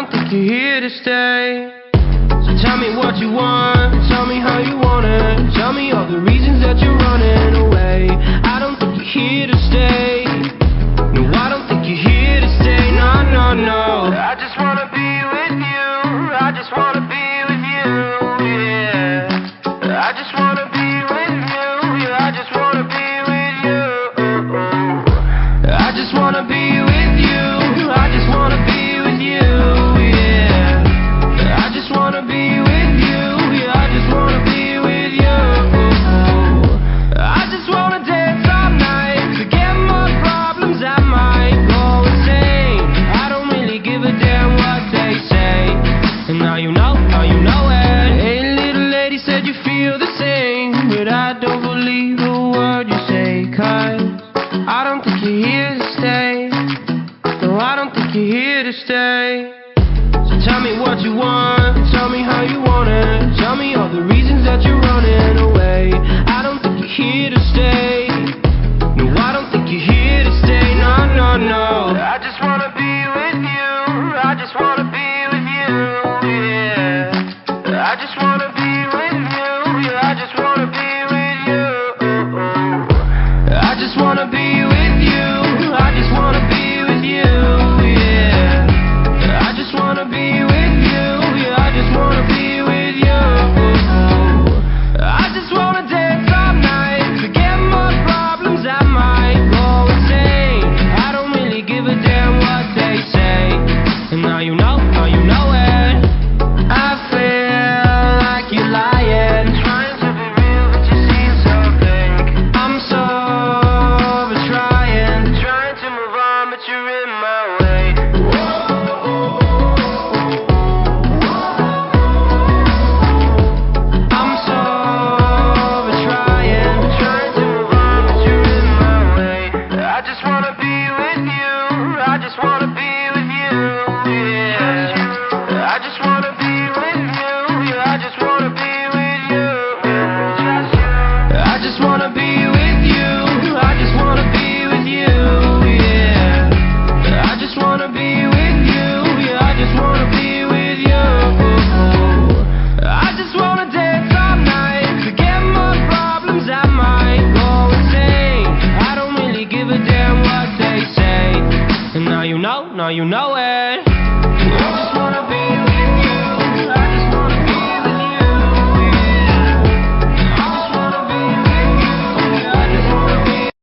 don't think you're here to stay. So tell me what you want, tell me how you want it. Tell me all the reasons that you're running away. I don't think you're here to stay. No, I don't think you're here to stay. No, no, no. I just wanna be with you. I just wanna be with you, yeah. I just wanna be with you. Yeah, I just wanna be with you. I just wanna be with you. I just wanna be with you, yeah. I just wanna be with you. Yeah, I just wanna be with you. I just wanna dance all night, forget my problems, I might go insane. I don't really give a damn what they say. And now you know it. Hey, little lady said you feel the same, but I don't believe a word you say, 'cause I don't think you're here to stay. No, I don't think you're here to stay. So tell me what you want, tell me how you want it. Tell me all the reasons that you're running away. I don't think you're here to stay. No, I don't think you're here to stay. No, no, no. I just wanna be with you. I just wanna be with you, yeah. I just wanna be with you. Yeah, I just wanna be with you. I just wanna be with you. I just wanna be with you, yeah. I just wanna be with you. Yeah, I just wanna be with you. I just wanna dance all night, forget my problems, I might go insane. I don't really give a damn what they say. And now you know it. I feel like you're lying, trying to be real, but you seem so fake. I'm so over trying to move on, but you're in my way. I'm so over trying to move on, but you're in my way. I just wanna be with you. I just wanna be with you, yeah. I just wanna be with you. Yeah, I just wanna be with you. I just wanna be with you. I just wanna be with you, yeah. I just wanna be with you. Yeah, I just wanna be with you. I just wanna dance all night, forget my problems, I might go insane. I don't really give a damn what they say. And now you know